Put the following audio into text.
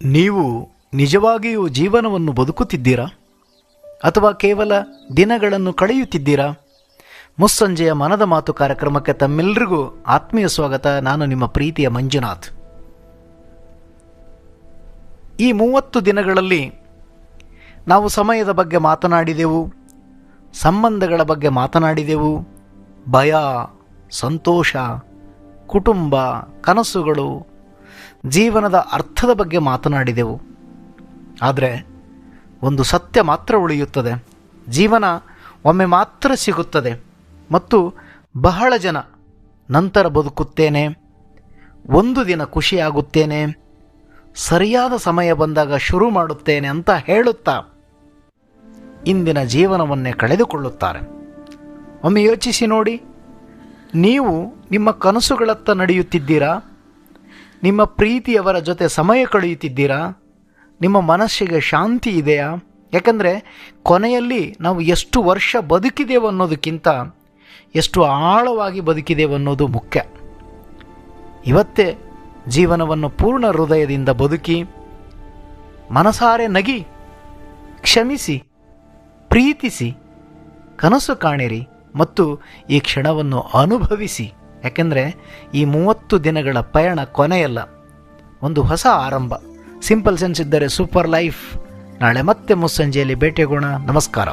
ನೀವು ನಿಜವಾಗಿಯೂ ಜೀವನವನ್ನು ಬದುಕುತ್ತಿದ್ದೀರಾ ಅಥವಾ ಕೇವಲ ದಿನಗಳನ್ನು ಕಳೆಯುತ್ತಿದ್ದೀರಾ? ಮುಸ್ಸಂಜೆಯ ಮನದ ಮಾತು ಕಾರ್ಯಕ್ರಮಕ್ಕೆ ತಮ್ಮೆಲ್ಲರಿಗೂ ಆತ್ಮೀಯ ಸ್ವಾಗತ. ನಾನು ನಿಮ್ಮ ಪ್ರೀತಿಯ ಮಂಜುನಾಥ್. ಈ 30 ದಿನಗಳಲ್ಲಿ ನಾವು ಸಮಯದ ಬಗ್ಗೆ ಮಾತನಾಡಿದೆವು, ಸಂಬಂಧಗಳ ಬಗ್ಗೆ ಮಾತನಾಡಿದೆವು, ಭಯ, ಸಂತೋಷ, ಕುಟುಂಬ, ಕನಸುಗಳು, ಜೀವನದ ಅರ್ಥದ ಬಗ್ಗೆ ಮಾತನಾಡಿದೆವು. ಆದರೆ ಒಂದು ಸತ್ಯ ಮಾತ್ರ ಉಳಿಯುತ್ತದೆ. ಜೀವನ ಒಮ್ಮೆ ಮಾತ್ರ ಸಿಗುತ್ತದೆ ಮತ್ತು ಬಹಳ ಜನ ನಂತರ ಬದುಕುತ್ತೇನೆ, ಒಂದು ದಿನ ಖುಷಿಯಾಗುತ್ತೇನೆ, ಸರಿಯಾದ ಸಮಯ ಬಂದಾಗ ಶುರು ಮಾಡುತ್ತೇನೆ ಅಂತ ಹೇಳುತ್ತಾ ಇಂದಿನ ಜೀವನವನ್ನೇ ಕಳೆದುಕೊಳ್ಳುತ್ತಾರೆ. ಒಮ್ಮೆ ಯೋಚಿಸಿ ನೋಡಿ, ನೀವು ನಿಮ್ಮ ಕನಸುಗಳತ್ತ ನಡೆಯುತ್ತಿದ್ದೀರಾ? ನಿಮ್ಮ ಪ್ರೀತಿಯವರ ಜೊತೆ ಸಮಯ ಕಳೆಯುತ್ತಿದ್ದೀರಾ? ನಿಮ್ಮ ಮನಸ್ಸಿಗೆ ಶಾಂತಿ ಇದೆಯಾ? ಯಾಕಂದರೆ ಕೊನೆಯಲ್ಲಿ ನಾವು ಎಷ್ಟು ವರ್ಷ ಬದುಕಿದೆವು ಅನ್ನೋದಕ್ಕಿಂತ ಎಷ್ಟು ಆಳವಾಗಿ ಬದುಕಿದೆವು ಅನ್ನೋದು ಮುಖ್ಯ. ಇವತ್ತೇ ಜೀವನವನ್ನು ಪೂರ್ಣ ಹೃದಯದಿಂದ ಬದುಕಿ, ಮನಸಾರೆ ನಗಿ, ಕ್ಷಮಿಸಿ, ಪ್ರೀತಿಸಿ, ಕನಸು ಕಾಣಿರಿ ಮತ್ತು ಈ ಕ್ಷಣವನ್ನು ಅನುಭವಿಸಿ. ಯಾಕೆಂದರೆ ಈ 30 ದಿನಗಳ ಪಯಣ ಕೊನೆಯಲ್ಲ, ಒಂದು ಹೊಸ ಆರಂಭ. ಸಿಂಪಲ್ ಸೆನ್ಸ್ ಇದ್ದರೆ ಸೂಪರ್ ಲೈಫ್. ನಾಳೆ ಮತ್ತೆ ಮುಸ್ಸಂಜೆಯಲ್ಲಿ ಭೇಟಿಯಾಗೋಣ. ನಮಸ್ಕಾರ.